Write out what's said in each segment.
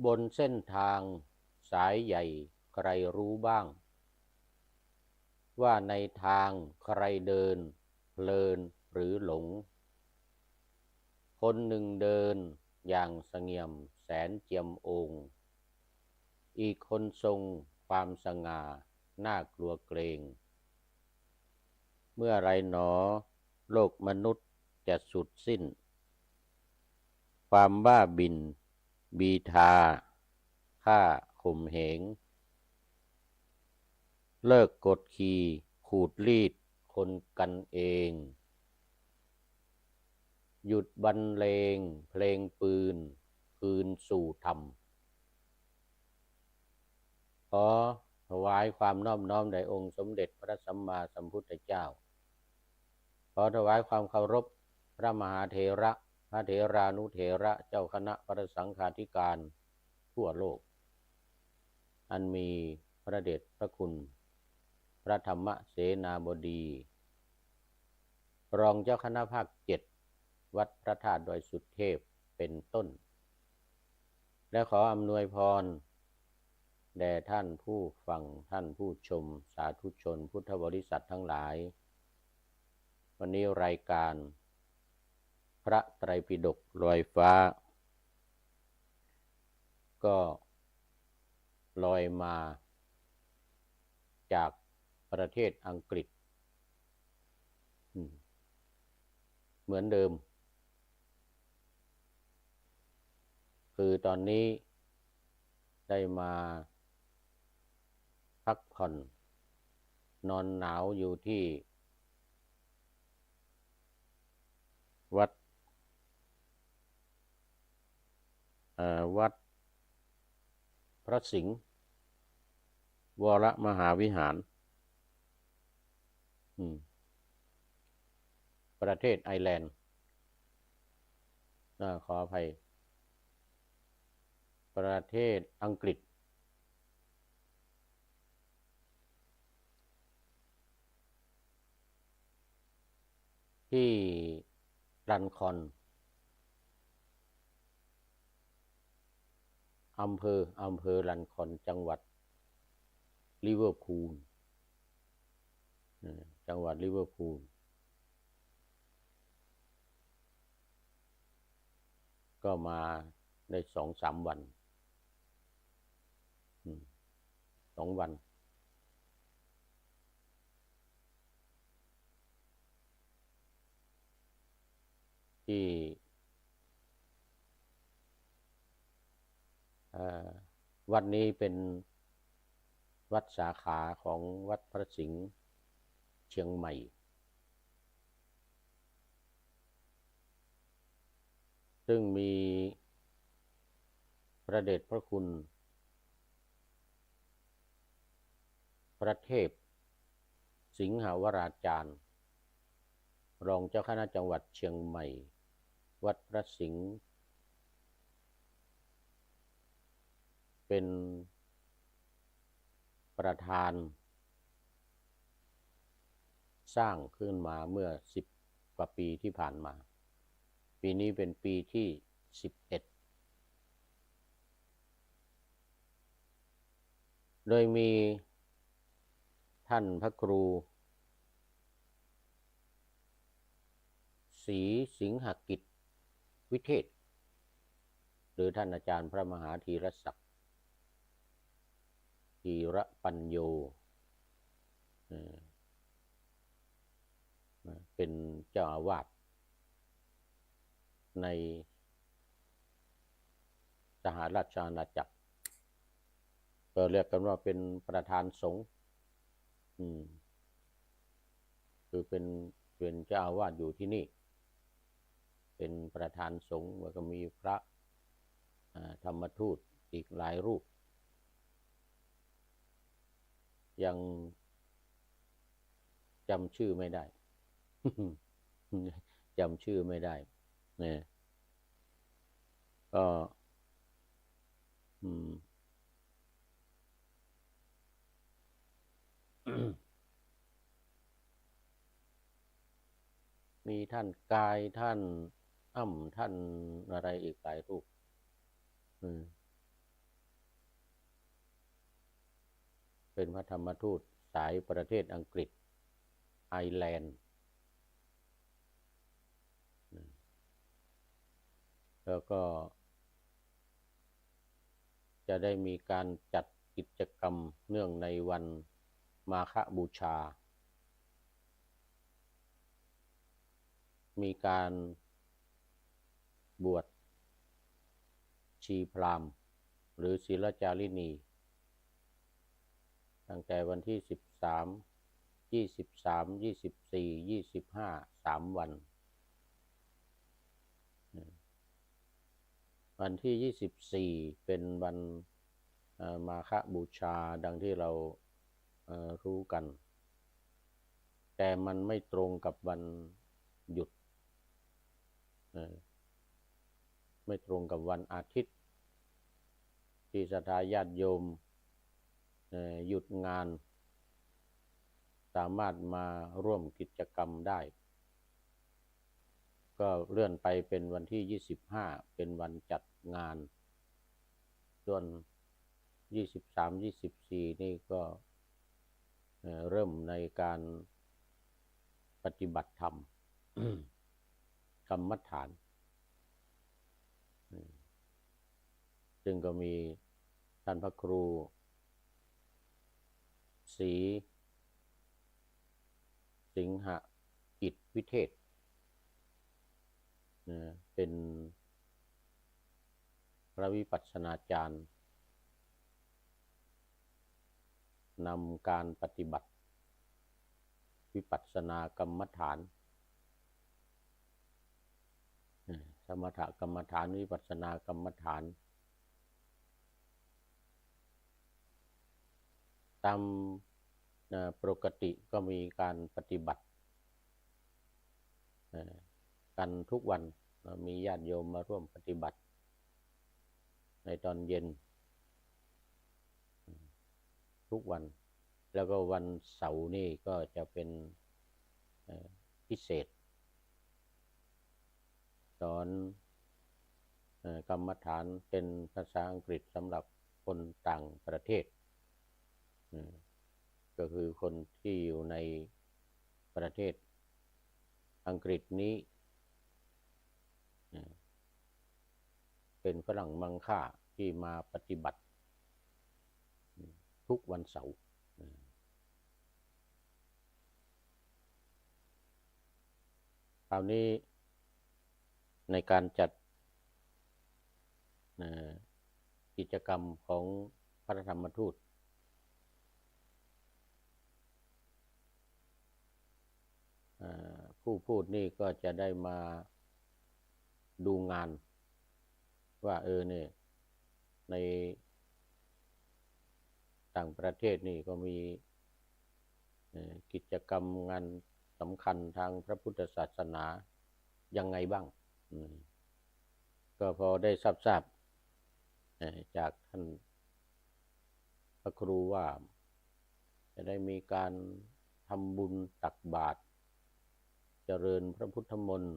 บนเส้นทางสายใหญ่ใครรู้บ้างว่าในทางใครเดินเพลินหรือหลงคนหนึ่งเดินอย่างเสงี่ยมแสนเจียมองค์อีกคนทรงความสง่าน่ากลัวเกรงเมื่อไรหนอโลกมนุษย์จะสุดสิ้นความบ้าบินบีทาฆ่าข่มเหงเลิกกดขี่ขูดรีดคนกันเองหยุดบรรเลงเพลงปืนคืนสู่ธรรมขอถวายความนอบน้อมแด่องค์สมเด็จพระสัมมาสัมพุทธเจ้าขอถวายความเคารพพระมหาเถระพระเถรานุเถระเจ้าคณะพระสังฆาธิการทั่วโลกอันมีพระเดชพระคุณพระธรรมเสนาบดีรองเจ้าคณะภาค7วัดพระธาตุดอยสุเทพเป็นต้นและขออำนวยพรแด่ท่านผู้ฟังท่านผู้ชมสาธุชนพุทธบริษัททั้งหลายวันนี้รายการพระไตรปิฎกลอยฟ้าก็ลอยมาจากประเทศอังกฤษเหมือนเดิมคือตอนนี้ได้มาพักผ่อนนอนหนาวอยู่ที่วัดพระสิงห์วรมหาวิหารประเทศไอร์แลนด์ขออภัยประเทศอังกฤษที่รันคอนอำเภอรันคอนจังหวัดลิเวอร์พูลจังหวัดลิเวอร์พูลก็มาได้2-3 วัน2 วันที่วัดนี้เป็นวัดสาขาของวัดพระสิงห์เชียงใหม่ซึ่งมีพระเดชพระคุณพระเทพสิงหวราจารย์รองเจ้าคณะจังหวัดเชียงใหม่วัดพระสิงห์เป็นประธานสร้างขึ้นมาเมื่อ10 กว่าปีที่ผ่านมาปีนี้เป็นปีที่11โดยมีท่านพระครูศรีสิงหกิจวิเทศหรือท่านอาจารย์พระมหาธีรศักดิ์ธีระปัญโยเป็นเจ้าอาวาสในสหราชอาณาจักรก็เรียกกันว่าเป็นประธานสงฆ์คือเป็นเจ้าอาวาสอยู่ที่นี่เป็นประธานสงฆ์แล้วก็มีพระธรรมทูตอีกหลายรูปยังจำชื่อไม่ได้ จำชื่อไม่ได้เนี่ยก็มีท่านกายท่านท่านอะไรอีกหลายรูป เป็นพระธรรมทูตสายประเทศอังกฤษไอร์แลนด์แล้วก็จะได้มีการจัดกิจกรรมเนื่องในวันมาฆบูชามีการบวชชีพราหมณ์หรือศีลจารินีตั้งแต่วันที่13 23 24 25 3 วันวันที่24เป็นวันมาฆบูชาดังที่เรารู้กันแต่มันไม่ตรงกับวันหยุดไม่ตรงกับวันอาทิตย์ที่ศรัทธาญาติโยมหยุดงานสามารถมาร่วมกิจกรรมได้ก็เลื่อนไปเป็นวันที่25เป็นวันจัดงานส่วน23 24นี่ก็เริ่มในการปฏิบัติธรรม กรรมฐานซึ่งก็มีท่านพระครูศรีสิงหกิจวิเทศเป็นพระวิปัสสนาจารย์นำการปฏิบัติวิปัสสนากรรมฐานสมถกรรมฐานวิปัสสนากรรมฐานตามปกติก็มีการปฏิบัติกันทุกวันมีญาติโยมมาร่วมปฏิบัติในตอนเย็นทุกวันแล้วก็วันเสาร์นี่ก็จะเป็นพิเศษสอนกรรมฐานเป็นภาษาอังกฤษสำหรับคนต่างประเทศก็คือคนที่อยู่ในประเทศอังกฤษนี้เป็นฝรั่งมังค่าที่มาปฏิบัติทุกวันเสาร์คราวนี้ในการจัดกิจกรรมของพระธรรมทูตผู้พูดนี่ก็จะได้มาดูงานว่าเนี่ยในต่างประเทศนี่ก็มีกิจกรรมงานสำคัญทางพระพุทธศาสนายังไงบ้างก็พอได้ทราบจากท่านพระครูว่าจะได้มีการทำบุญตักบาตรเจริญพระพุทธมนต์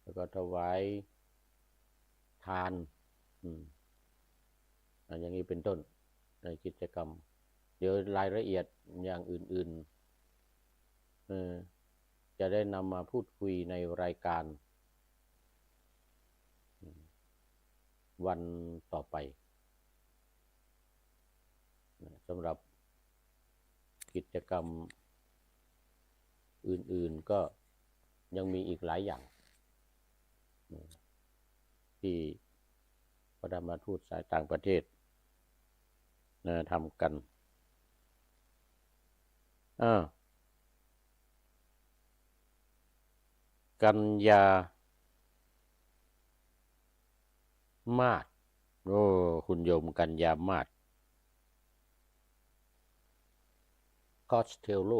แล้วก็ถวายทานอย่างนี้เป็นต้นในกิจกรรมเดี๋ยวรายละเอียดอย่างอื่นๆจะได้นำมาพูดคุยในรายการวันต่อไปสำหรับกิจกรรมอื่นๆก็ยังมีอีกหลายอย่างที่พระธรรมทูตสายต่างประเทศทำกันกันยามาศคุณโยมกันยามาศคอสเทลโล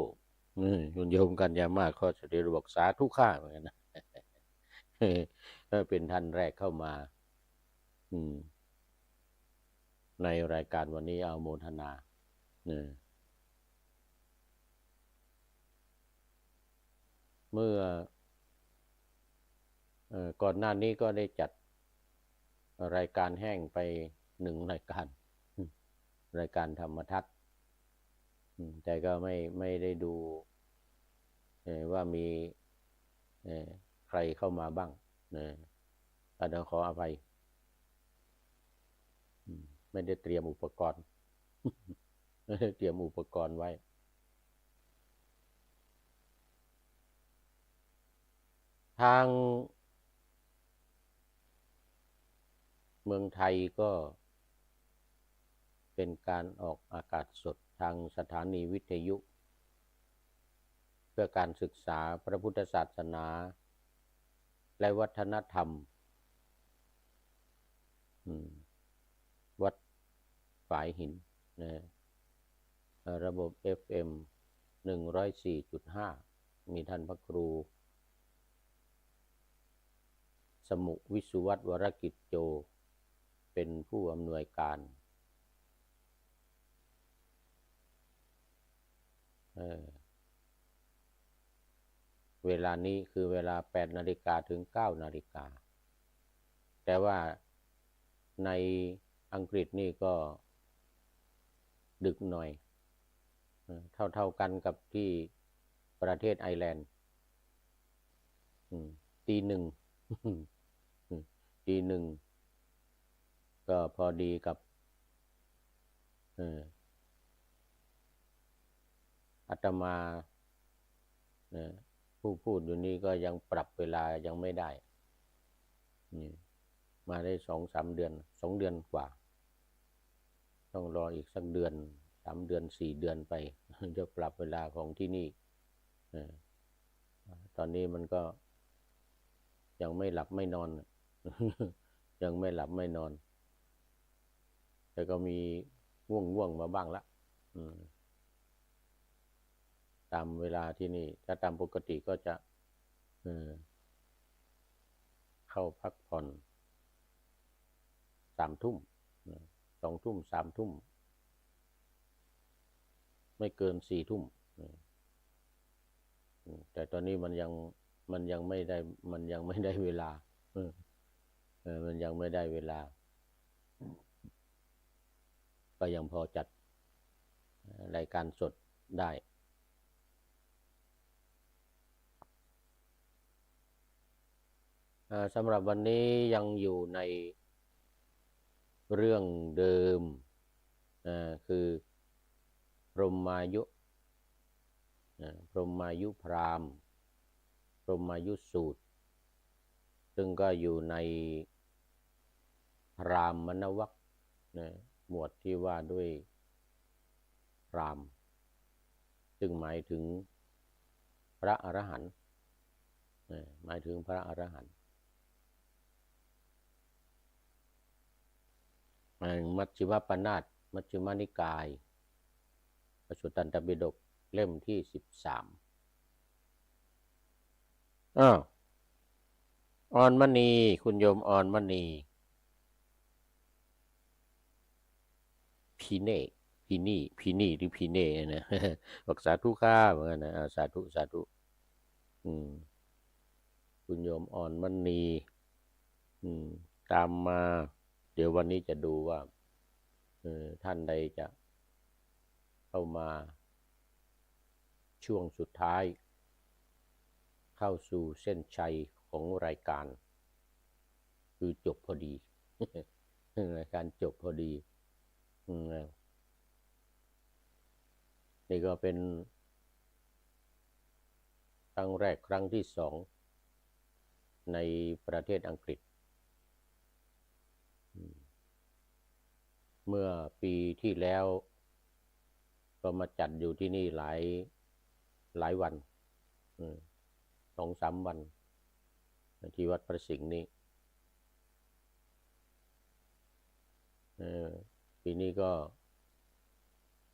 คุณโยมกันยามาศคอสเทลโลบอกสาธุข้าเหมือนกันนะเป็นท่านแรกเข้ามาในรายการวันนี้เอาโมทนาเมื่อก่อนหน้านี้ก็ได้จัด รายการแห้งไป1 รายการรายการธรรมทัศน์แต่ก็ไม่ได้ดูว่ามีใครเข้ามาบ้างอาจจะขออภัยไม่ได้เตรียมอุปกรณ์ไม่ได้เตรียมอุปกรณ์ไว้ทางเมืองไทยก็เป็นการออกอากาศสดทางสถานีวิทยุเพื่อการศึกษาพระพุทธศาสนาและวัฒนธรรมวัดฝายหินนะระบบ FM 104.5 มีท่านพระครูสมุวิสุวัตรวรกิจโจเป็นผู้อำนวยการเวลานี้คือเวลา 8 นาฬิกาถึง 9 นาฬิกาแต่ว่าในอังกฤษนี่ก็ดึกหน่อยเท่ากันกับที่ประเทศไอร์แลนด์ตี 1ตี 1ก็พอดีกับอาตมาผู้พูดอยู่นี่ก็ยังปรับเวลายังไม่ได้มาได้ 2-3 เดือน2 เดือนกว่าต้องรออีกสักเดือน3 เดือน4 เดือนไปจะปรับเวลาของที่นี่ตอนนี้มันก็ยังไม่หลับไม่นอนยังไม่หลับไม่นอนแต่ก็มีง่วงมาบ้างละตามเวลาที่นี่ถ้าตามปกติก็จะเข้าพักผ่อน3 ทุ่ม2 ทุ่ม3 ทุ่มไม่เกิน4 ทุ่มแต่ตอนนี้มันยังไม่ได้เวลามันยังไม่ได้เวลาก็ยังพอจัดรายการสดได้สำหรับวันนี้ยังอยู่ในเรื่องเดิมคือพรหมายุพรหมายุพราหมณ์พรหมายุสูตรซึ่งก็อยู่ในพราหมณวรรคหมวดที่ว่าด้วยพราหมณ์ซึ่งหมายถึงพระอรหันต์หมายถึงพระอรหันต์มัชฌิมปนาถมัชฌิมานิกายพระสุตตันตปิฎกเล่มที่ 13ออนมณีคุณโยมออนมณีพีนี่หรือพีเน่นะบอกสาธุข้าเหมือนกันนะสาธุคุณโยมออนมณีตามมาเดี๋ยววันนี้จะดูว่าท่านใดจะเข้ามาช่วงสุดท้ายเข้าสู่เส้นชัยของรายการคือจบพอดีรายการจบพอดีนี่ก็เป็นครั้งแรกครั้งที่ 2ในประเทศอังกฤษเมื่อปีที่แล้วก็มาจัดอยู่ที่นี่หลายวัน2-3 วันที่วัดพระสิงห์นี้ปีนี้ก็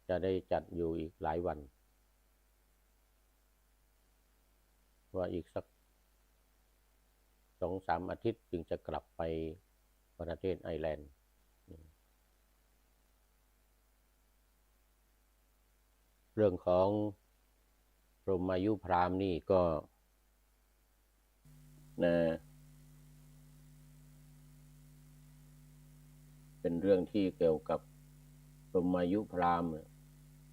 จะได้จัดอยู่อีกหลายวันว่าอีกสัก 2-3 อาทิตย์จึงจะกลับไปประเทศไอร์แลนด์เรื่องของพรหมายุพราหมณ์นี่ก็ เป็นเรื่องที่เกี่ยวกับพรหมายุพราหมณ์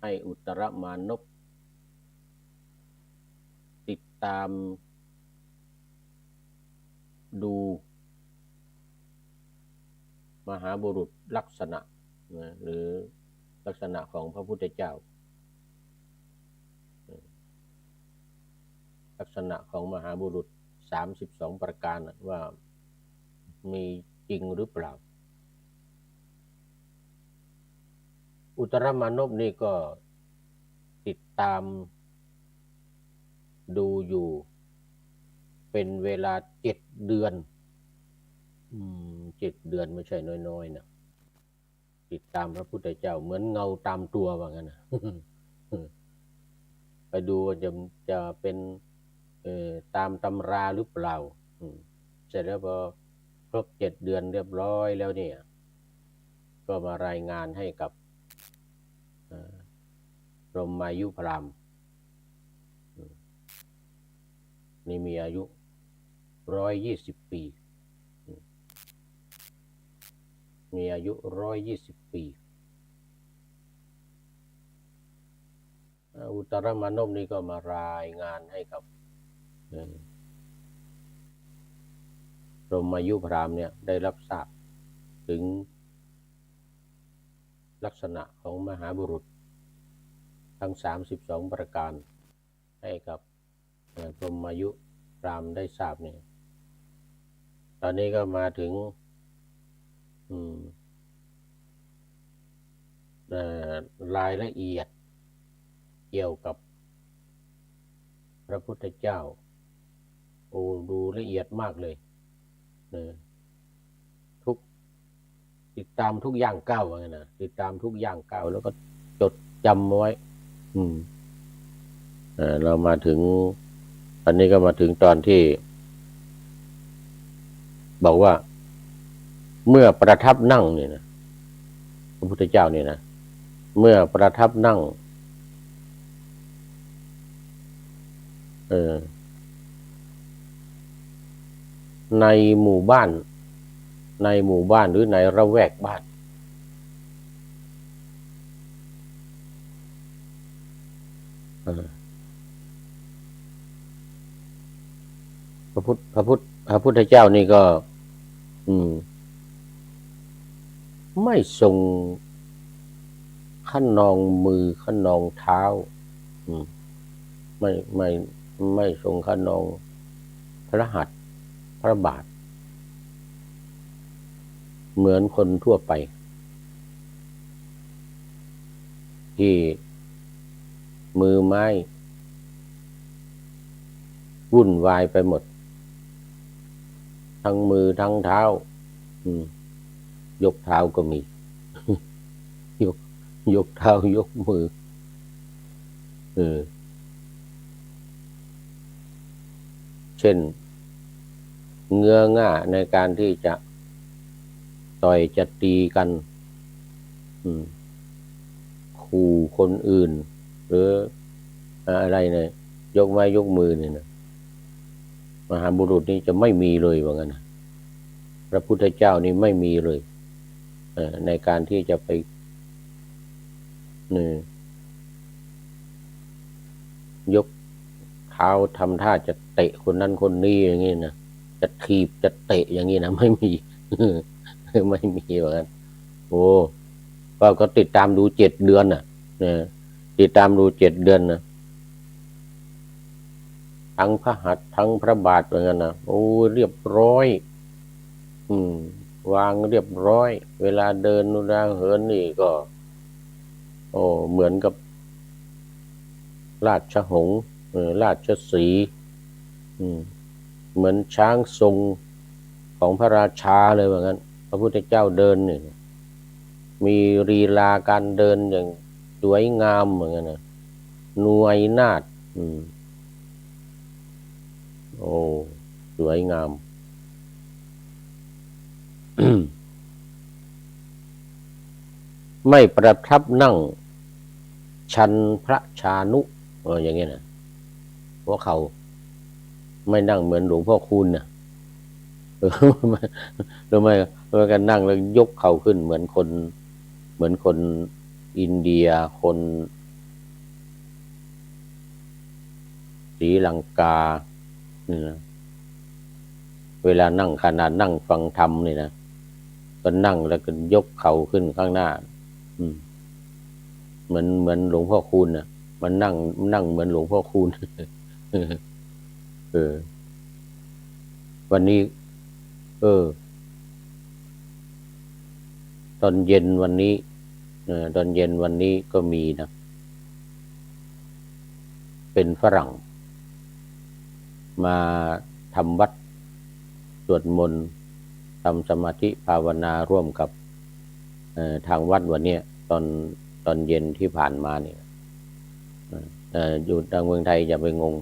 ให้อุตรมานพติดตามดูมหาบุรุษลักษณะหรือลักษณะของพระพุทธเจ้าลักษณะของมหาบุรุษ32ประการว่ามีจริงหรือเปล่าอุตรมานพนี่ก็ติดตามดูอยู่เป็นเวลา7 เดือน7 เดือนไม่ใช่น้อยๆนะติดตามพระพุทธเจ้าเหมือนเงาตามตัวว่างั้นนะ ไปดูว่าจะเป็นตามตำราหรือเปล่าเสร็จแล้วพอครบ7 เดือนเรียบร้อยแล้วเนี่ยก็มารายงานให้กับพรหมายุพราหมณ์นี่มีอายุ120 ปีมีอายุ120 ปีอุตรมานพนี่ก็มารายงานให้กับพรหมายุพราหมณ์เนี่ยได้รับทราบถึงลักษณะของมหาบุรุษทั้ง32ประการให้กับพรหมายุพราหมณ์ได้ทราบเนี่ยตอนนี้ก็มาถึงรายละเอียดเกี่ยวกับพระพุทธเจ้าดูละเอียดมากเลยติดตามทุกย่างก้าวว่าไงนะติดตามทุกย่างก้าวแล้วก็จดจำไว้เรามาถึงอันนี้ก็มาถึงตอนที่บอกว่าเมื่อประทับนั่งเนี่ยนะพระพุทธเจ้าเนี่ยนะเมื่อประทับนั่งในหมู่บ้านหรือในระแวกบ้านพระพุทธเจ้านี่ก็ไม่ทรงขนองมือขนองเท้าไม่ทรงขนองพระหัตถ์พระบาทเหมือนคนทั่วไปที่มือไม้วุ่นวายไปหมดทั้งมือทั้งเท้ายกเท้าก็มี ยกเท้ายกมือเช่นเงื้อง่าในการที่จะต่อยจะตีกันขู่คนอื่นหรืออะไรเนี่ยยกไม้ยกมือเนี่ยนะมหาบุรุษนี่จะไม่มีเลยว่างั้นนะพระพุทธเจ้านี่ไม่มีเลยในการที่จะไปยกเท้าทำท่าจะเตะคนนั้นคนนี้อย่างนี้นะจะถีบจะเตะอย่างนี้นะไม่มี ไม่มีว่างั้นโอ้ก็ติดตามดู7 เดือนน่ะติดตามดู7 เดือนนะทั้งพระหัตถ์ทั้งพระบาทว่างั้นนะโอ้เรียบร้อยวางเรียบร้อยเวลาเดินเวลาเหินนี่ก็เหมือนกับราชหงส์ราชสีห์เหมือนช้างทรงของพระราชาเลยว่างั้นพระพุทธเจ้าเดินนี่มีลีลาการเดินอย่างสวยงามเหมือนกันนะนวยนาถสวยงาม ไม่ประทับนั่งชันพระชานุอย่างนี้นะหัวเขาไม่นั่งเหมือนหลวงพ่อคูณนะ แล้วไม่กันนั่งแล้วยกเข่าขึ้นเหมือนคนอินเดียคนศรีลังกานี่นะเวลานั่งขนาดนั่งฟังธรรมนี่นะก็นั่งแล้วก็ยกเข่าขึ้นข้างหน้าเหมือนหลวงพ่อคูณน่ะมันนั่งเหมือนหลวงพ่อคูณวันนี้ตอนเย็นวันนี้ก็มีนะเป็นฝรั่งมาทำวัดสวดมนต์ทำสมาธิภาวนาร่วมกับทางวัดวันนี้ตอนเย็นที่ผ่านมาเนี่ยอยู่ทางเมืองไทยอย่าไปงง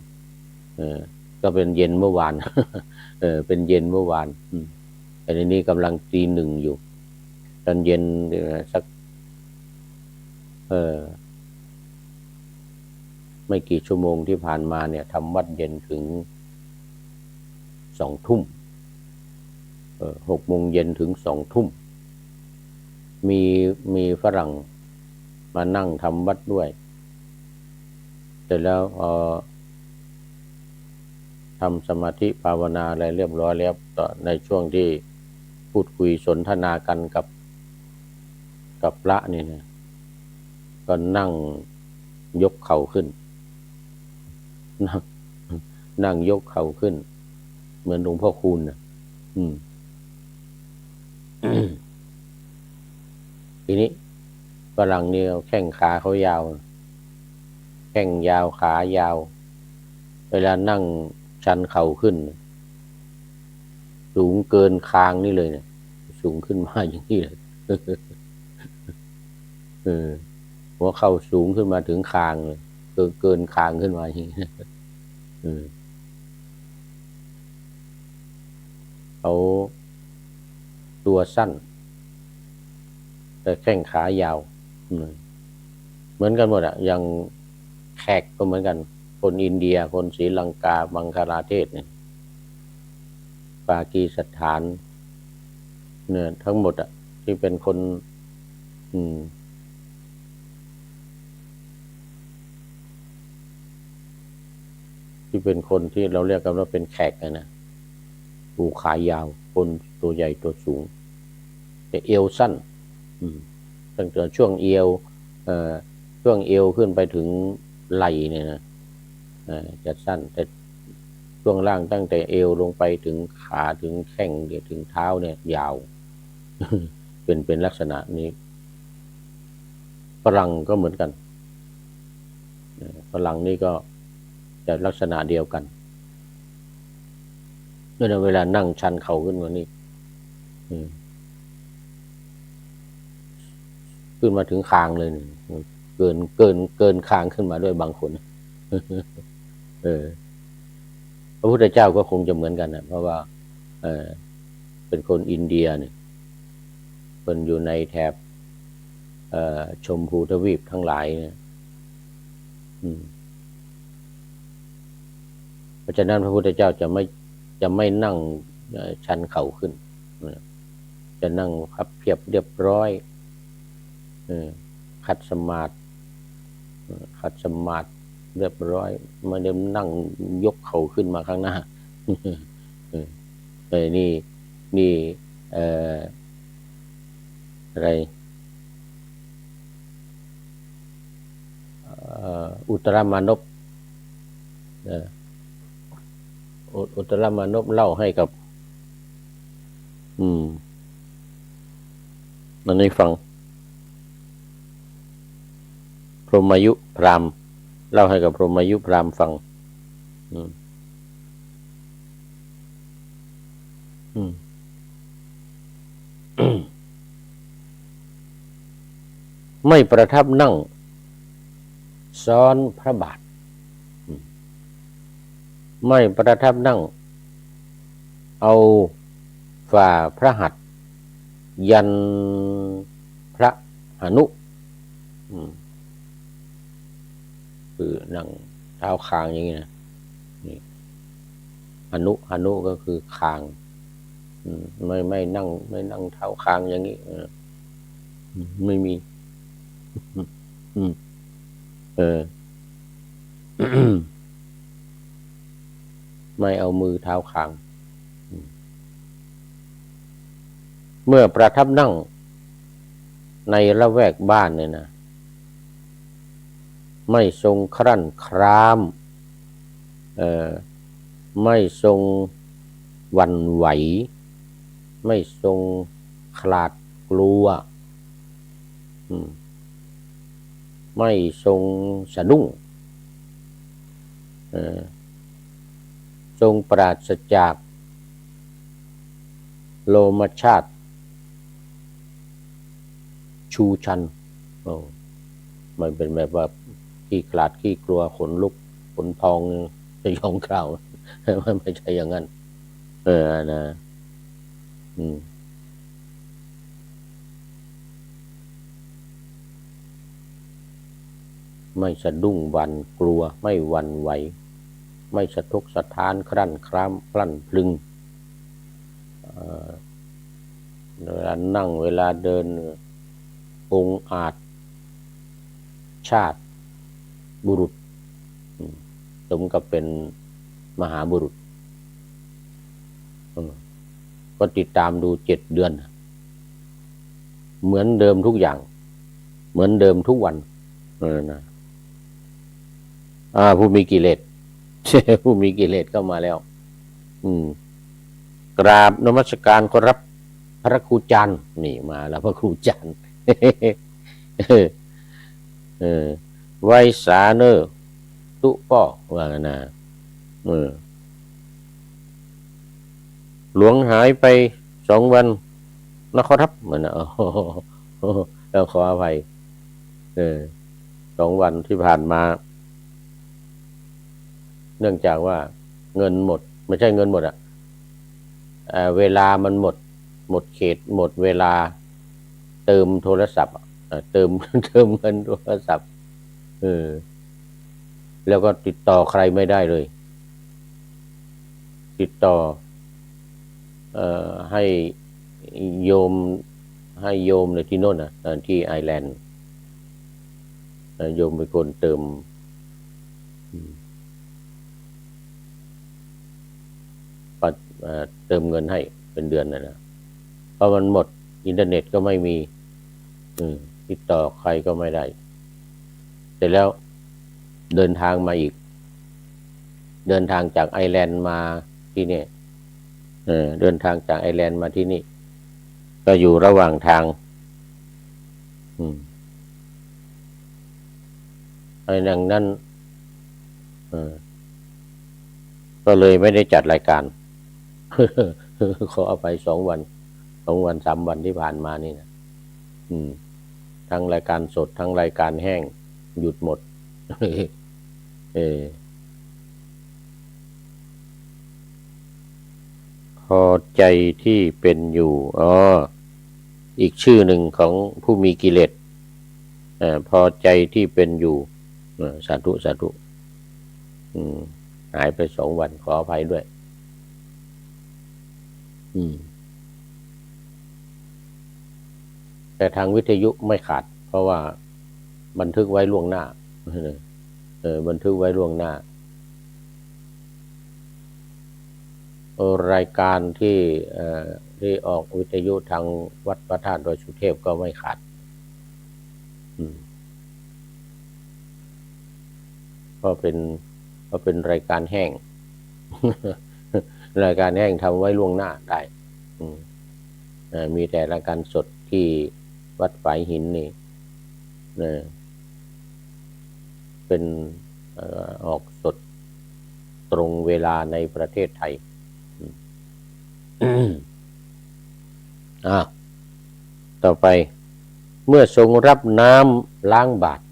ก็เป็นเย็นเมื่อวาน เป็นเย็นเมื่อวานแต่ในนี้กำลังตีหนึ่งอยู่ตอนเย็นสักไม่กี่ชั่วโมงที่ผ่านมาเนี่ยทำวัดเย็นถึง2 ทุ่ม6 โมงเย็นถึง2 ทุ่มมีฝรั่งมานั่งทำวัดด้วยเสร็จแล้วทำสมาธิภาวนาอะไรเรียบร้อยแล้วต่อในช่วงที่พูดคุยสนทนากันกับพระนี่นะก็นั่งยกเข่าขึ้นนั่งยกเข่าขึ้นเหมือนหลวงพ่อคูณนะทีนี้ฝรั่งนี่แข้งขาเขายาวแข้งยาวขายาวเวลานั่งชันเข่าขึ้นสูงเกินคางนี่เลยเนี่ยสูงขึ้นมาอย่างนี้เลยหัวเข่าสูงขึ้นมาถึงคางเลยเกินคางขึ้นมาอย่างนี้เขาตัวสั้นแต่แข้งขายาวเหมือนกันหมดอ่ะอย่างแขกก็เหมือนกันคนอินเดียคนศรีลังกาบังคลาเทศเนี่ยปากีสถานเนี่ยทั้งหมดอ่ะที่เป็นคนที่เป็นคนที่เราเรียกกันว่าเป็นแขกนะหูขายาวคนตัวใหญ่ตัวสูงแต่เอวสั้นตั้งแต่ช่วงเอวขึ้นไปถึงไหล่เนี่ยนะจะสั้นแต่ช่วงล่างตั้งแต่เอวลงไปถึงขาถึงแข้งเดี๋ยวถึงเท้าเนี่ยยาว เป็นลักษณะนี้ฝรั่งก็เหมือนกันฝรั่งนี่ก็จะลักษณะเดียวกันเวลานั่งชันเข่าขึ้นมานี่ขึ้นมาถึงคางเลยเกินคางขึ้นมาด้วยบางคนพระพุทธเจ้าก็คงจะเหมือนกันนะเพราะว่าเป็นคนอินเดียเนี่ยคนอยู่ในแถบชมพูทวีปทั้งหลายเนี่ยเพราะฉะนั้นพระพุทธเจ้าจะไม่นั่งชันเข่าขึ้นจะนั่งพับเพียบเรียบร้อยขัดสมาธิเรียบร้อยไม่ได้นั่งยกเข่าขึ้นมาข้างหน้านี่อะไรอุตรมานพอุตรมานพเล่าให้กับมันให้ฟังพรหมายุพราหมณ์เล่าให้กับพรหมายุพราหมณ์ฟังไม่ประทับนั่งซ้อนพระบาทไม่ประทับนั่งเอาฝ่าพระหัตถ์ยันพระหนุคือนั่งเท้าคางอย่างนี้นะนี่หนุก็คือคาง ไม่นั่งเท้าคางอย่างนี้ไม่มีเออ ไม่เอามือเท้าคางเมื่อประทับนั่งในละแวกบ้านเนี่ยนะไม่ทรงครั่นครามไม่ทรงหวั่นไหวไม่ทรงขลาดกลัวไม่ทรงสะดุ้งทรงปราศจากโลมชาติชูชันมันเป็นแบบว่าขี้ขลาดขี้กลัวขนลุกขนพองจะยองกล่าวมันไม่ใช่อย่างนั้นนะไม่สะดุ้งหวั่นกลัวไม่หวั่นไหวไม่สะทกสะท้านครั่นคร้ามพลั่นพลึงเวลานั่งเวลาเดินองอาจชาติบุรุษสมกับเป็นมหาบุรุษก็ติดตามดู7 เดือนเหมือนเดิมทุกอย่างเหมือนเดิมทุกวันนะผู้มีกิเลสผู้มีกิเลสเข้ามาแล้วกราบนมัสการขอรับพระครูจันทร์นี่มาแล้วพระครูจันทร์ไวสาเนอตุป้อว่างั้นนะหลวงหายไป2 วันนะครับเหมือนแล้วขออภัย2 วันที่ผ่านมาเนื่องจากว่าเงินหมดไม่ใช่เงินหมดเวลามันหมดเขตหมดเวลาเติมโทรศัพท์เติมเงินโทรศัพท์แล้วก็ติดต่อใครไม่ได้เลยติดต่อให้โยมในที่โน่นที่ไอร์แลนด์โยมเป็นคนเติมเงินให้เป็นเดือนนะเพราะมันหมดอินเทอร์เน็ตก็ไม่มีติดต่อใครก็ไม่ได้เสร็จแล้วเดินทางมาอีกเดินทางจากไอร์แลนด์มาที่นี่เดินทางจากไอร์แลนด์มาที่นี่ก็อยู่ระหว่างทางไอ้ดังนั้นก็เลยไม่ได้จัดรายการขอเอาไป2 วัน 3 วันที่ผ่านมานี่นะทั้งรายการสดทั้งรายการแห้งหยุดหมดพอใจที่เป็นอยู่อีกชื่อหนึ่งของผู้มีกิเลสพอใจที่เป็นอยู่สาธุหายไป2 วันขออภัยด้วยแต่ทางวิทยุไม่ขาดเพราะว่าบันทึกไว้ล่วงหน้าบันทึกไว้ล่วงหน้ารายการที่ออกวิทยุทางวัดพระธาตุดอยสุเทพก็ไม่ขาดเพราะเป็นรายการแห้งรายการแห้งทำไว้ล่วงหน้าได้มีแต่รายการสดที่วัดฝายหินนี่เป็นออกสดตรงเวลาในประเทศไทยต่อไปเมื่อทรงรับน้ำล้างบาตร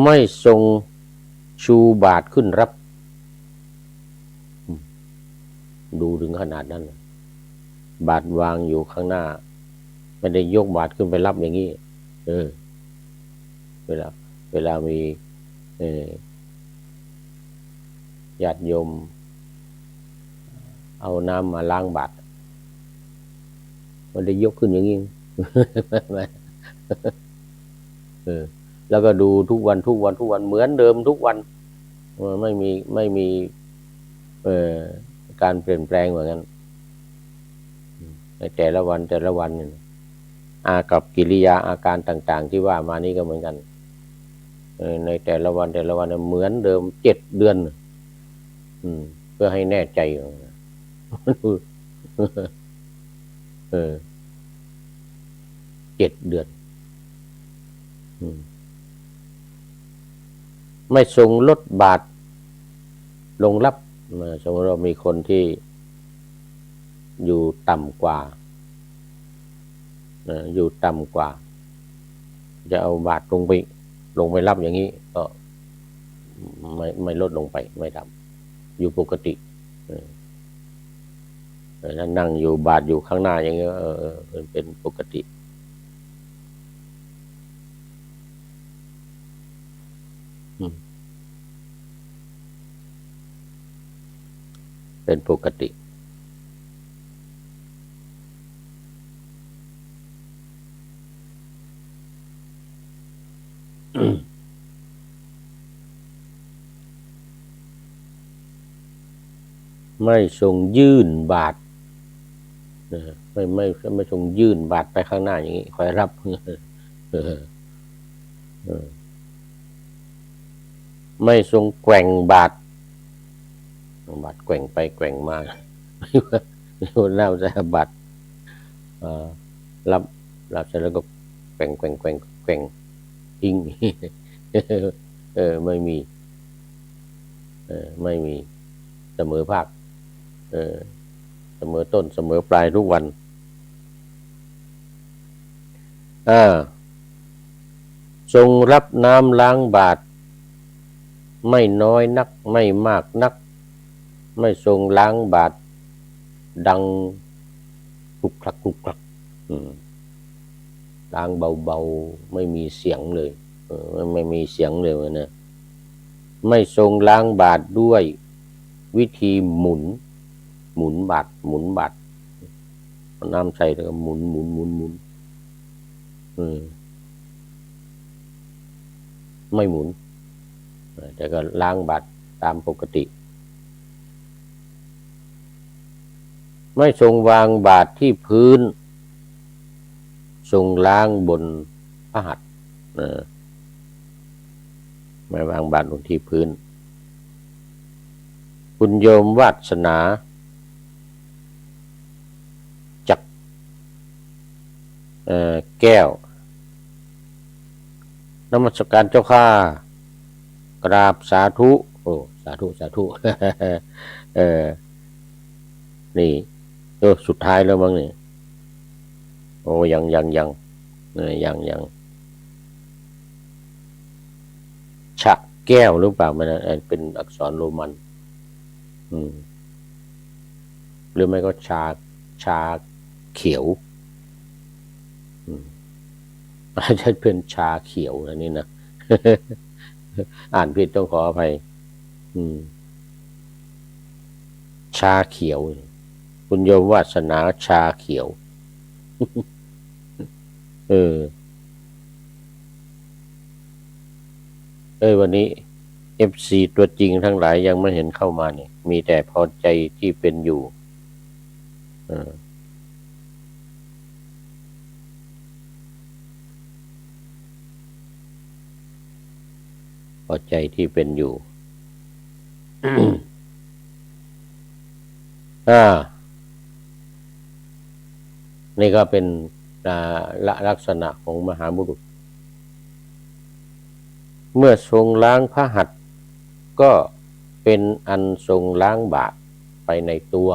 ไม่ทรงชูบาตรขึ้นรับดูถึงขนาดนั้นบาตรวางอยู่ข้างหน้าไม่ได้ยกบาตรขึ้นไปรับอย่างนี้เวลามีญาติโยม เอาน้ำมาล้างบาตรมันได้ยกขึ้นอย่างนี้ แล้วก็ดูทุกวันเหมือนเดิมทุกวันไม่มีการเปลี่ยนแปลงเหมือนกันในแต่ละวันกับกิริยาอาการต่างๆที่ว่ามานี้ก็เหมือนกันในแต่ละวันเหมือนเดิม7 เดือนเพื่อให้แน่ใจ7 เดือนไม่ทรงลดบาตรลงรับสมมติเรามีคนที่อยู่ต่ำกว่าจะเอาบาตรลงไปรับอย่างนี้ก็ไม่ลดลงไปไม่ทำอยู่ปกติถ้านั่งอยู่บาตรอยู่ข้างหน้าอย่างนี้เป็นปกติเป็นปกติไม่ทรงยื่นบาตรไม่ทรงยื่นบาตรไปข้างหน้าอย่างนี้คอยรับไม่ทรงแกว่งบาตรแกว่งไปแกว่งมาเล่าจะบาตรรับเสร็จแล้วก็แกว่งทิ้งไม่มีเสมอภาคเสมอต้นเสมอปลายทุกวันทรงรับน้ำล้างบาตรไม่น้อยนักไม่มากนักไม่ทรงล้างบาตรดังคลุกคลักล้างเบาๆไม่มีเสียงเลยไม่มีเสียงเลยนะไม่ทรงล้างบาตรด้วยวิธีหมุนบาตรน้ำใส่แล้วก็หมุนไม่หมุนแต่ก็ล้างบาตรตามปกติไม่ทรงวางบาตรที่พื้นทรงล้างบนพระหัตถ์ไม่วางบาตรบนที่พื้นคุณโยมวาสนาจักแก้วนมัสการเจ้าข้ากราบสาธุสาธุนี่สุดท้ายแล้วมั้งนี่ยังชะแก้วหรือเปล่ามันเป็นอักษรโรมันหรือไม่ก็ชาเขียวอาจจะเป็นชาเขียวอันนี้นะอ่านผิดต้องขออภัยชาเขียวคุณโยมวาสนาชาเขียววันนี้ FC ตัวจริงทั้งหลายยังไม่เห็นเข้ามาเนี่ยมีแต่พอใจที่เป็นอยู่พอใจที่เป็นอยู่นี่ก็เป็นลักษณะของมหาบุรุษเมื่อทรงล้างพระหัตถ์ก็เป็นอันทรงล้างบาตรไปในตัว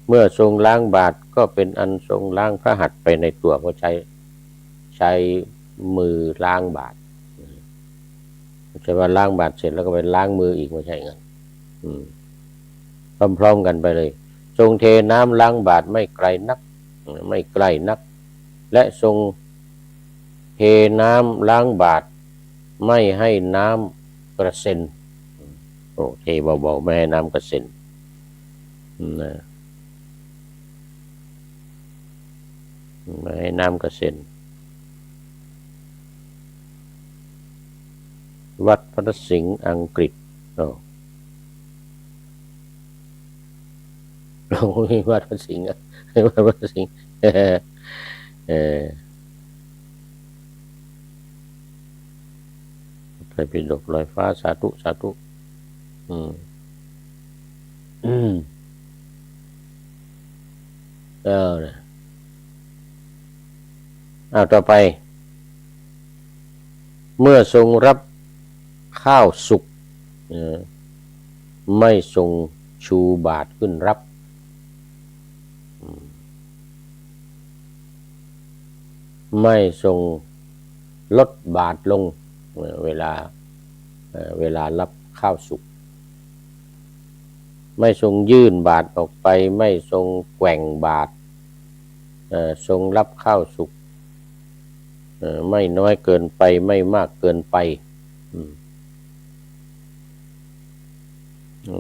เมื่อทรงล้างบาตรก็เป็นอันทรงล้างพระหัตถ์ไปในตัวเพราะใช้มือล้างบาตรไม่ใช่ว่าล้างบาตรเสร็จแล้วก็ไปล้างมืออีกไม่ใช่งั้นพร้อมๆกันไปเลยทรงเทน้ำล้างบาตรไม่ไกลนักและทรงเทน้ำล้างบาตรไม่ให้น้ำกระเซ็นเทเบาๆไม่ให้น้ำกระเซ็น นะไม่ให้น้ำกระเซ็นวัดพระสิงห์อังกฤษเราไม่วัดพระสิงห์วัดพระสิงห์ไตรปิฎกลอยฟ้าสาธุสาธุต่อไปเมื่อทรงรับข้าวสุกไม่ทรงชูบาตรขึ้นรับไม่ทรงลดบาตรลงเวลารับข้าวสุกไม่ทรงยื่นบาตรออกไปไม่ทรงแกว่งบาตรทรงรับข้าวสุกไม่น้อยเกินไปไม่มากเกินไป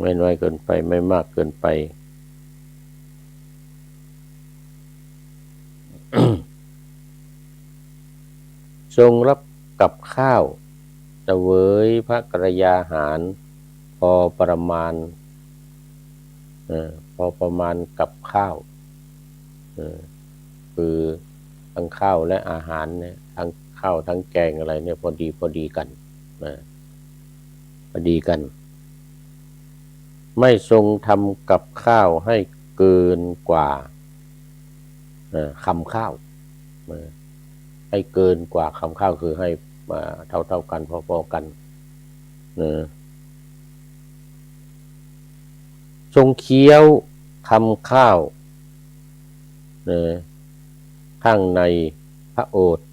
ไม่น้อยเกินไปไม่มากเกินไป ทรงรับกับข้าวเสวยพระกรยาหารพอประมาณกับข้าวคือทั้งข้าวและอาหารเนี่ยทั้งข้าวทั้งแกงอะไรเนี่ยพอดีกันพอดีกันไม่ทรงทำกับข้าวให้เกินกว่าคำข้าวให้เกินกว่าคำข้าวคือให้เท่ากันพอๆกันทรงเคี้ยวคำข้าวข้างในพระโอษฐ์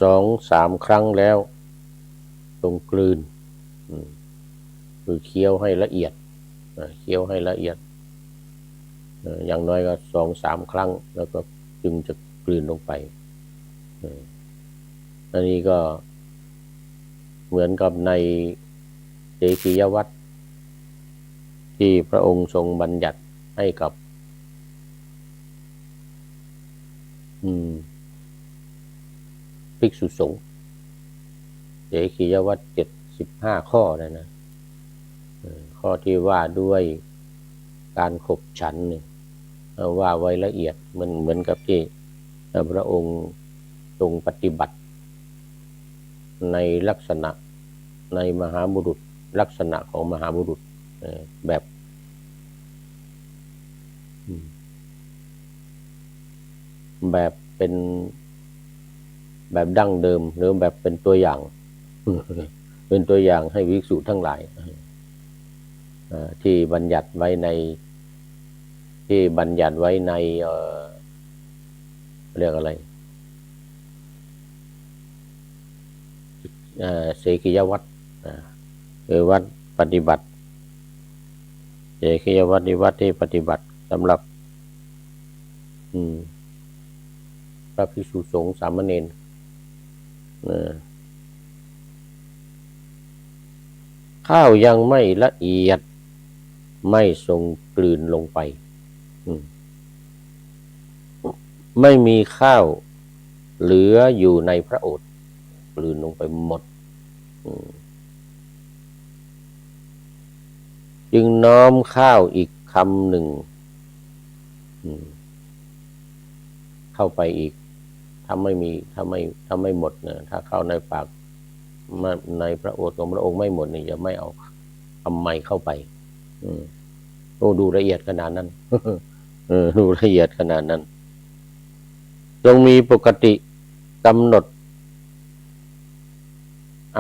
2-3 ครั้งแล้วทรงกลืนคือเคี้ยวให้ละเอียดเคี้ยวให้ละเอียดอย่างน้อยก็ 2-3 ครั้งแล้วก็จึงจะกลืนลงไปอันนี้ก็เหมือนกับในเสกียวัตรที่พระองค์ทรงบัญญัติให้กับภิกษุสงฆ์เสกียวัตร75 ข้อนะข้อที่ว่าด้วยการขบฉันเนี่ยว่าไว้ละเอียดมันเหมือนกับที่พระองค์ทรงปฏิบัติในลักษณะในมหาบุรุษลักษณะของมหาบุรุษแบบเป็นแบบดั้งเดิมหรือแบบเป็นตัวอย่างเป็นตัวอย่างให้ภิกษุทั้งหลายที่บัญญัติไว้ในเรียกอะไรเสกียวัตรคือวัดปฏิบัติเสกียวัตรวัดที่ปฏิบัติสำหรับพระภิกษุสงฆ์สามเณรข้าวยังไม่ละเอียดไม่ทรงกลืนลงไปไม่มีข้าวเหลืออยู่ในพระโอษฐ์กลืนลงไปหมดจึงน้อมข้าวอีกคำหนึ่งเข้าไปอีกถ้าไม่หมดนะถ้าเข้าในปากในพระโอษฐ์ของพระองค์ไม่หมดนี่จะไม่เอาคำใหม่เข้าไปโอ้ดูละเอียดขนาดนั้นดูละเอียดขนาดนั้นทรงมีปกติกำหนด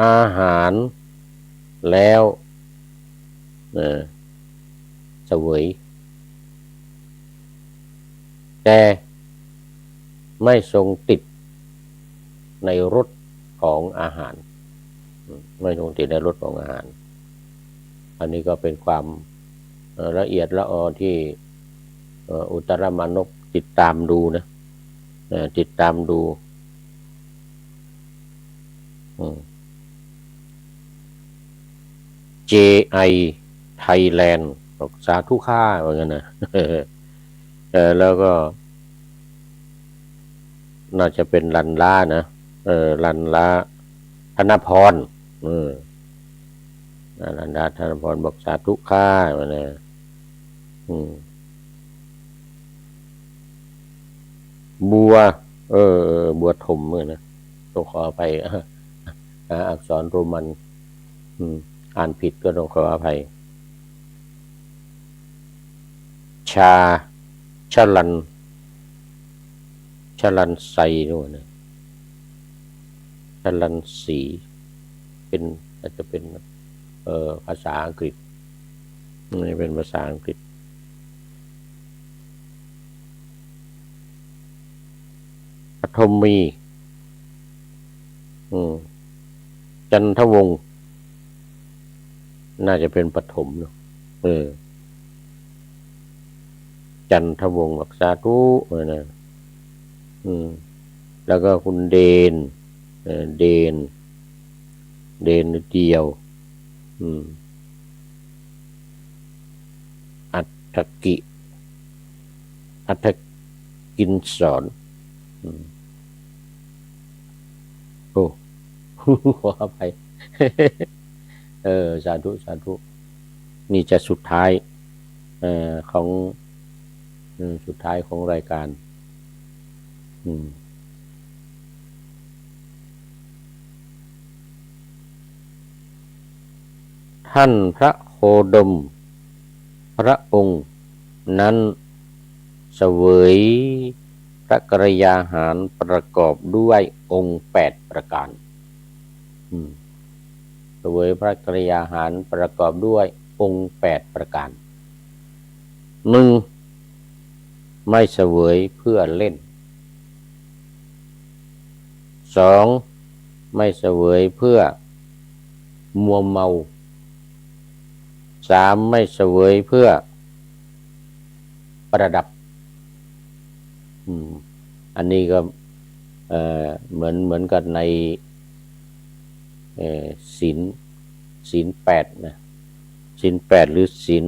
อาหารแล้วเสวยแต่ไม่ทรงติดในรสของอาหารไม่ทรงติดในรสของอาหารอันนี้ก็เป็นความละเอียดละออที่อุตรมานพติดตามดูนะติดตามดูJI Thailand บอกสาธุข้าว่างั้นนะแล้วก็น่าจะเป็นลันล้านะลันล้าธนพรลันล้าธนพรบอกสาธุข้าว่านะบัวบัวถมนะต้องขอไปอักษรโรมันอ่านผิดก็ต้องขออภัยชลันไซด้วยนะชลันสีเป็นอาจจะเป็นภาษาอังกฤษนี่เป็นภาษาอังกฤษปฐมมีจันทวงศ์น่าจะเป็นปฐมเนาะจันทวงศ์บอกสาธุนะแล้วก็คุณเดนเดนเดียวอัฐกินสอนโอ้ขออภัยสาธุนี่จะสุดท้ายของสุดท้ายของรายการท่านพระโคดมพระองค์นั้นเสวยพระกรยาหารประกอบด้วยองค์8ประการเสวยพระกรยาหารประกอบด้วยองค์8ประการ1ไม่เสวยเพื่อเล่น2ไม่เสวยเพื่อมัวเมา3ไม่เสวยเพื่อประดับอันนี้ก็เหมือนกันในศีล8นะศีล8หรือศีล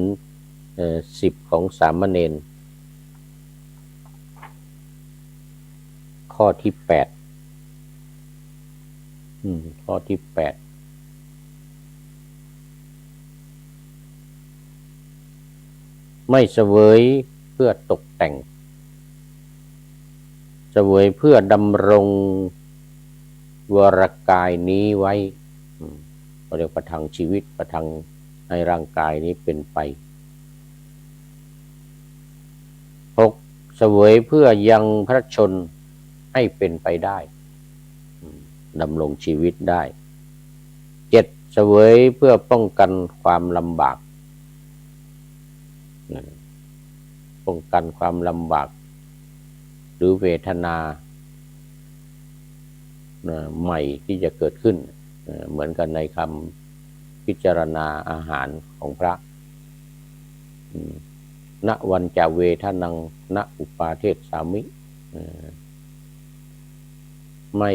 10ของสามเณรข้อที่8ข้อที่8ไม่เสวยเพื่อตกแต่งเสวยเพื่อดำรงวรกายนี้ไว้เรียกประทังชีวิตประทังให้ร่างกายนี้เป็นไป6เสวยเพื่อยังพระชนให้เป็นไปได้ดำรงชีวิตได้7เสวยเพื่อป้องกันความลำบากป้องกันความลำบากหรือเวทนาใหม่ที่จะเกิดขึ้นเหมือนกันในคำพิจารณาอาหารของพระณวันจาเวทนังณอุปาเทศสามิไม่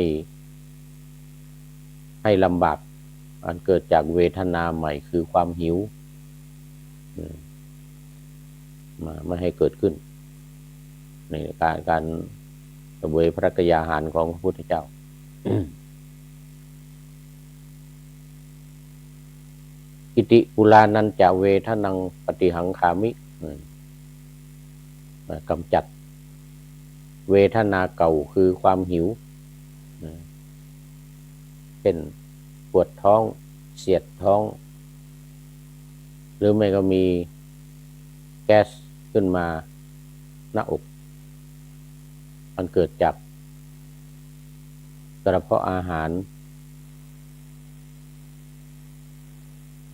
ให้ลำบากอันเกิดจากเวทนาใหม่คือความหิวไม่ให้เกิดขึ้นในการเสวยพระกยาหารของพระพุทธเจ้าอิติปุลานันจาเวทนังปฏิหังคามิกำจัดเวทนาเก่าคือความหิวเช่นปวดท้องเสียดท้องหรือไม่ก็มีแก๊สขึ้นมาหน้าอกมันเกิดจากกระเพาะอาหาร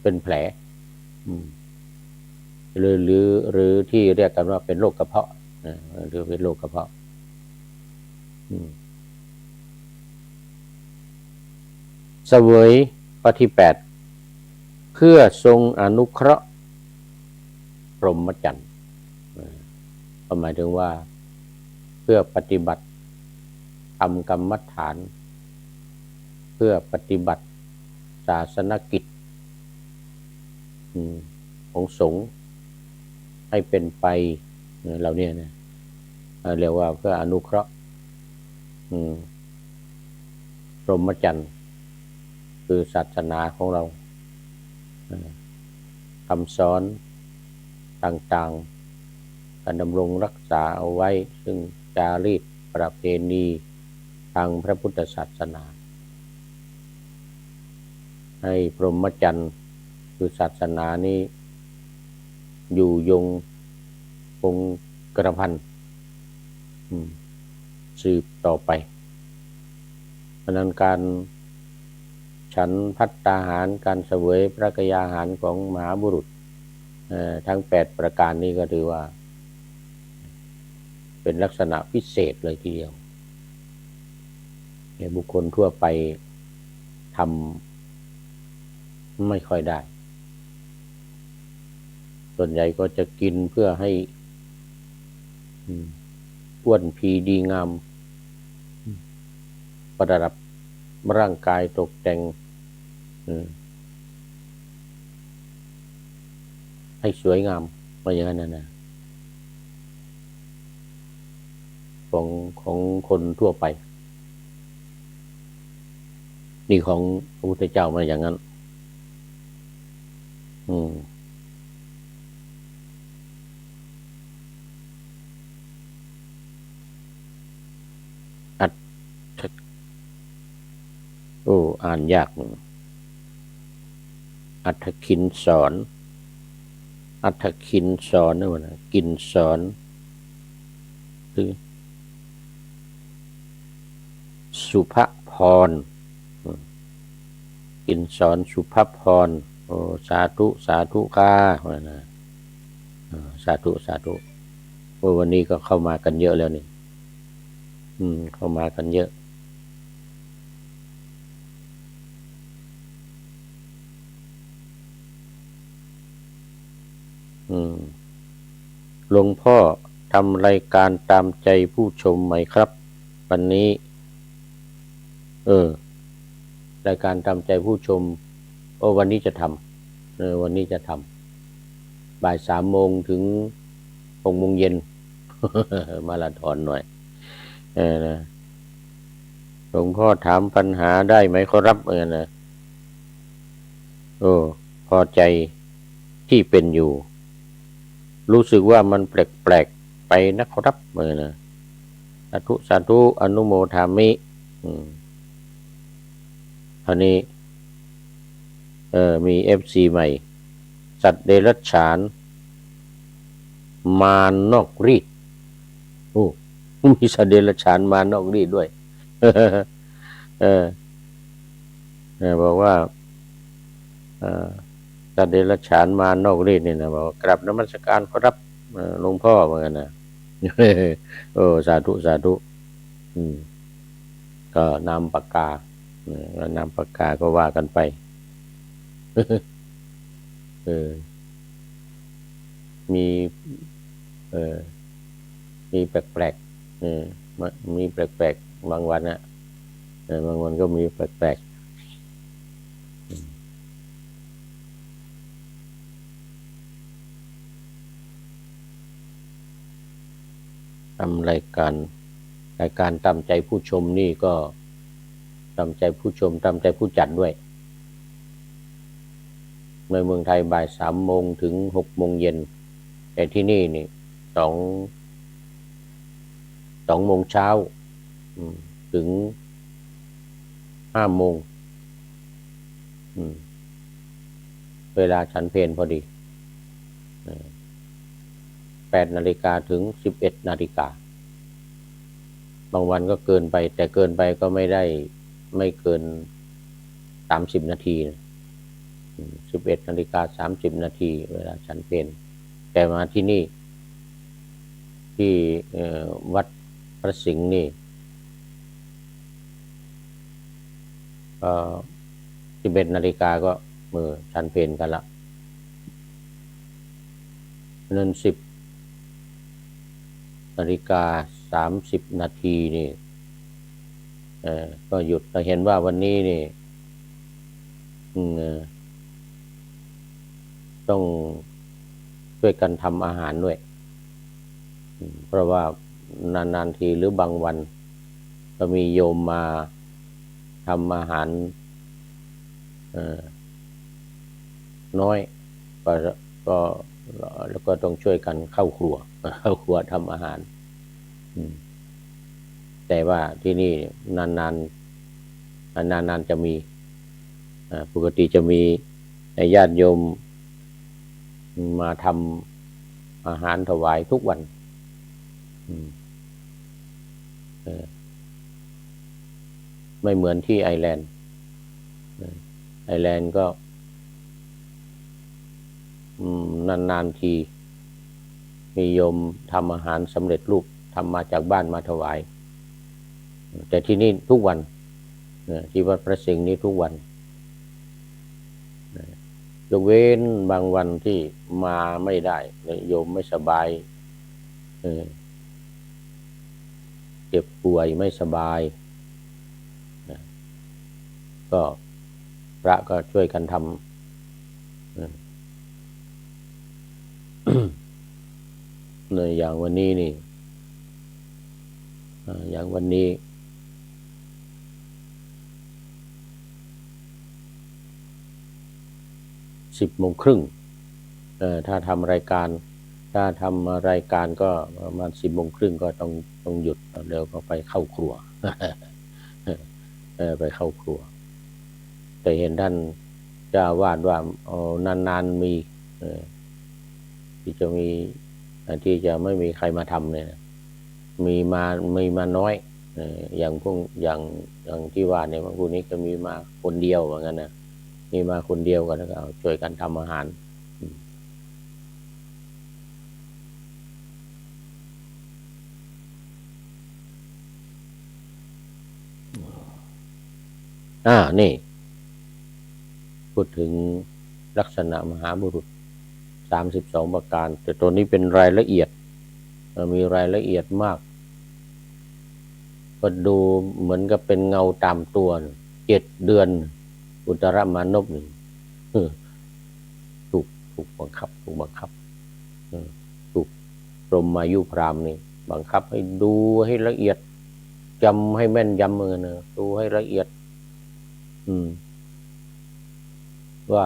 เป็นแผลหรือที่เรียกกันว่าเป็นโรคกระเพาะหรือเป็นโรคกระเพาะเสวยข้อที่8เพื่อทรงอนุเคราะห์พรหมจรรย์หมายถึงว่าเพื่อปฏิบัติทำกรรมฐานเพื่อปฏิบัติศาสนกิจของสงฆ์ ให้เป็นไปเราเนี่ยนะเรียกว่าเพื่ออนุเคราะห์พรหมจรรย์คือศาสนาของเราคำสอนต่างๆการดำรงรักษาเอาไว้ซึ่งจารีตประเพณีทางพระพุทธศาสนาให้พรหมจรรย์คือศาสนานี้อยู่ยงคงกระพันสืบต่อไปเพราะนั้นการฉันภัตตาหารการเสวยพระกยาหารของมหาบุรุษทั้ง8ประการนี้ก็ถือว่าเป็นลักษณะพิเศษเลยทีเดียวบุคคลทั่วไปทำไม่ค่อยได้ส่วนใหญ่ก็จะกินเพื่อให้อ้วนพีดีงามประดับร่างกายตกแต่งให้สวยงามมาอย่างนั้นนะของคนทั่วไปนี่ของพระพุทธเจ้ามาอย่างนั้นอ่านยากอัฏฐคินสอนอัฏฐคินสอนนะวะนะกินสอนคือสุภพรกินสอนสุภพรสาธุสาธุค่ะนะสาธุสาธุวันนี้ก็เข้ามากันเยอะแล้วนี่เข้ามากันเยอะหลวงพ่อทำรายการตามใจผู้ชมไหมครับวันนี้รายการตามใจผู้ชมวันนี้จะทำวันนี้จะทำบ่าย3 โมงถึง6 โมงเย็นมาราธอนหน่อยนะหลวงพ่อถามปัญหาได้ไหมขอรับนะพอใจที่เป็นอยู่รู้สึกว่ามันแปลกๆไปนะครับนะสาธุสาธุอนุโมทามิอันนี้มี FC ใหม่สัตว์เดรัจฉานมานอกรีดมีสัตว์เดรัจฉานมานอกรีดด้วยบอกว่าสัตว์เดรัจฉานมานอกรีดนี่นะบอกกราบนมัสการขอรับหลวงพ่อเหมือนกันนะสาธุสาธุก็นามปากกานามปากกาก็ว่ากันไปมีมีแปลกๆมีแปลกๆบางวันนะบางวันก็มีแปลกๆทำรายการตามใจผู้ชมนี่ก็ตามใจผู้ชมตามใจผู้จัดด้วยในเมืองไทยบ่าย 3 โมงถึง 6 โมงเย็นแต่ที่นี่นี่2 โมงเช้าถึง 5 โมงเวลาฉันเพลพอดี8 นาฬิกาถึง 11 นาฬิกาบางวันก็เกินไปแต่เกินไปก็ไม่เกิน30 นาที11 นาฬิกา 30 นาทีเวลาฉันเพลแต่มาที่นี่ที่วัดพระสิงห์นี่11 นาฬิกาก็ฉันเพลกันละเงิน10 นาฬิกา 30 นาทีนี่ก็หยุดเราเห็นว่าวันนี้นี่ต้อง ช่วยกันทำอาหารด้วยเพราะว่านานๆทีหรือบางวันก็มีโยมมาทำอาหารน้อยก็แล้วก็ต้องช่วยกันเข้าครัวทำอาหารแต่ว่าที่นี่นานๆจะมีปกติจะมีญาติโยมมาทำอาหารถวายทุกวันไม่เหมือนที่ไอร์แลนด์ก็นานๆทีมีโยมทำอาหารสำเร็จรูปทำมาจากบ้านมาถวายแต่ที่นี่ทุกวันที่วัดพระสิงห์นี้ทุกวันยกเว้นบางวันที่มาไม่ได้โยมไม่สบายเจ็บป่วยไม่สบายก็พระก็ช่วยกันทำอย่างวันนี้นี่อย่างวันนี้10:30ถ้าทำรายการก็ประมาณ10:30ก็ต้องหยุดเดี๋ยวก็ไปเข้าครัวไปเข้าครัวแต่เห็นท่านเจ้าอาวาสว่านานๆมีที่จะมีที่จะไม่มีใครมาทำเนี่ยมีมาน้อยอย่างที่ว่าเนี่ยบางคนนี้ก็มีมาคนเดียวเหมือนกันนะมีมาคนเดียวกันแล้วก็ช่วยกันทำอาหารนี่พูดถึงลักษณะมหาบุรุษ32ประการแต่ตัวนี้เป็นรายละเอียดมีรายละเอียดมากก็ดูเหมือนกับเป็นเงาตามตัว7 เดือนอุตรมานพหนึ่งถูกบังคับถูกพรหมายุพรามนี่บังคับให้ดูให้ละเอียดจำให้แม่นยำเลยนะดูให้ละเอียดว่า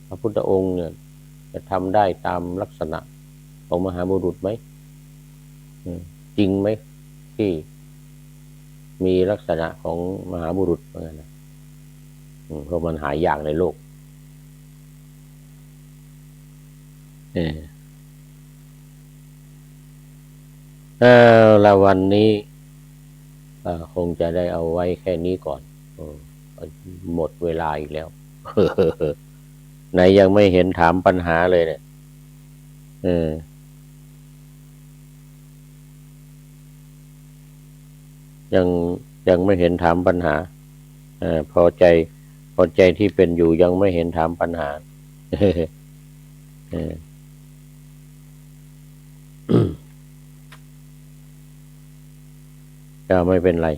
พระพุทธองค์เนี่ยจะทำได้ตามลักษณะของมหาบุรุษไหมจริงไหมที่มีลักษณะของมหาบุรุษเหมือนกันนะเพราะมันหายากในโลกแล้ววันนี้คงจะได้เอาไว้แค่นี้ก่อนหมดเวลาอีกแล้วไหนยังไม่เห็นถามปัญหาเลยเนี่ยยังไม่เห็นถามปัญหาพอใจที่เป็นอยู่ยังไม่เห็นถามปัญหาก็ไม่เป็นไร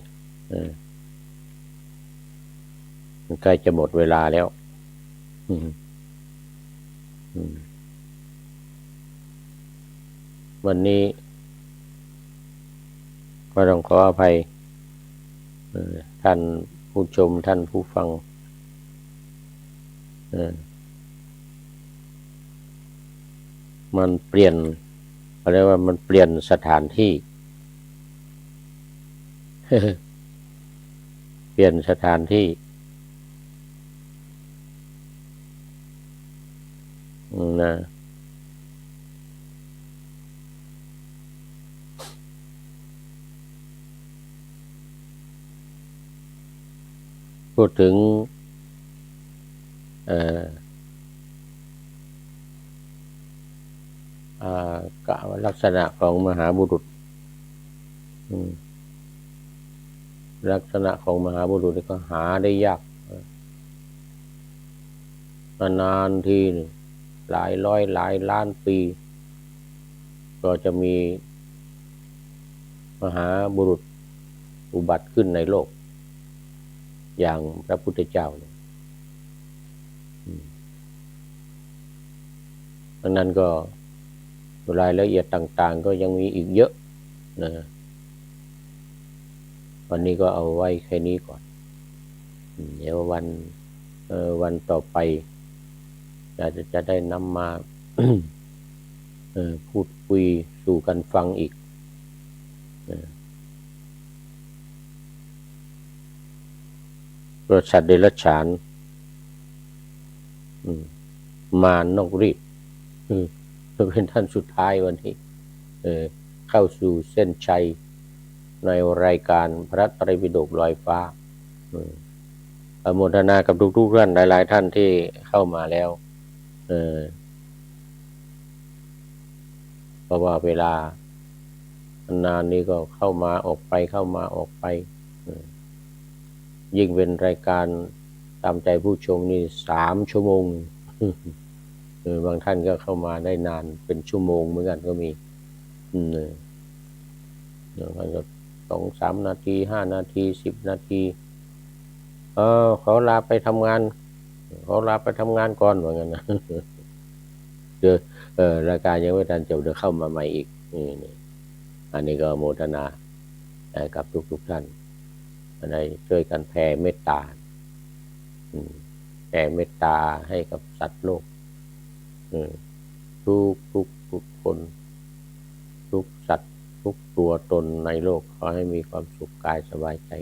มันใกล้จะหมดเวลาแล้ววันนี้ก็ต้องขออภัยท่านผู้ชมท่านผู้ฟังมันเปลี่ยนอะไรว่ามันเปลี่ยนสถานที่เปลี่ยนสถานที่นะพูดถึงลักษณะของมหาบุรุษลักษณะของมหาบุรุษนี่ก็หาได้ยากนานทีหลายร้อยหลายล้านปีก็จะมีมหาบุรุษอุบัติขึ้นในโลกอย่างพระพุทธเจ้าดังนั้นก็ รายละเอียดต่างๆก็ยังมีอีกเยอะนะวันนี้ก็เอาไว้แค่นี้ก่อนเดี๋ยววันต่อไปจะได้นำมา พูดคุยสู่กันฟังอีกรสสัตว์เดรัจฉานมานกรีดเป็นท่านสุดท้ายวันนี้เข้าสู่เส้นชัยในรายการพระไตรปิฎกลอยฟ้าอนุโมทนากับทุกๆท่านหลายๆท่านที่เข้ามาแล้วเพราะว่าเวลานานนี้ก็เข้ามาออกไปเข้ามาออกไปยิ่งเป็นรายการตามใจผู้ชมนี่3 ชั่วโมงบางท่านก็เข้ามาได้นานเป็นชั่วโมงเหมือนกันก็มีมันก็2-3 นาที5 นาที10 นาทีขอลาไปทำงานก่อนว่างั้นนะเดี๋ยวรายการยังไม่ทันจบเดี๋ยวเข้ามาใหม่อีกนี่อันนี้ก็โมทนากับทุกท่านได้ช่วยกันแผ่เมตตาให้กับสัตว์โลกทุกคนทุกสัตว์ทุกตัวตนในโลกขอให้มีความสุขกายสบายใจ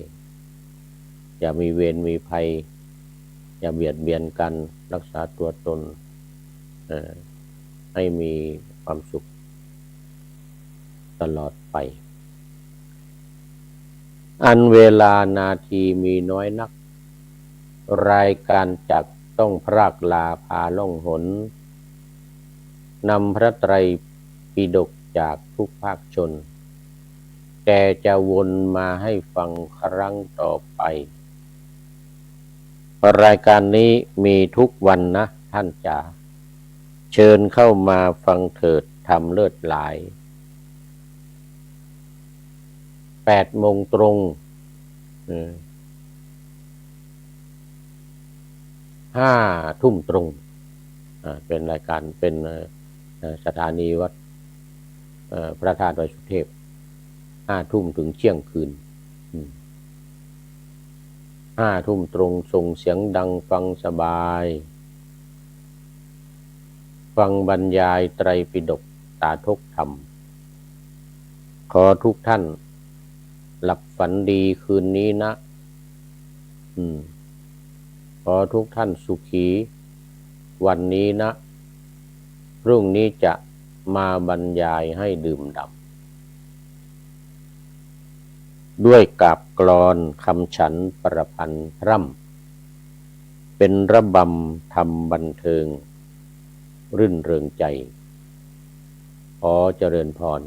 อย่ามีเวรมีภัยอย่าเบียดเบียนกันรักษาตัวตนให้มีความสุขตลอดไปอันเวลานาทีมีน้อยนักรายการจักต้องพรากลาพาล่องหนนำพระไตรปิฎกจากทุกภาคชนแต่จะวนมาให้ฟังครั้งต่อไปรายการนี้มีทุกวันนะท่านจ๋าเชิญเข้ามาฟังเถิดทำเลิศหลาย8 โมงตรง5 ทุ่มตรงเป็นรายการเป็นสถานีวัดพระธาตุดอยสุเทพ5 ทุ่มถึงเที่ยงคืน5 ทุ่มตรงส่งเสียงดังฟังสบายฟังบรรยายไตรปิฎกสาธกธรรมขอทุกท่านหลับฝันดีคืนนี้นะขอทุกท่านสุขีวันนี้นะพรุ่งนี้จะมาบรรยายให้ดื่มด่ำด้วยกาบกลอนคำฉันประพันธ์พร่ำเป็นระบำทำบันเทิงรื่นเริงใจขอเจริญพร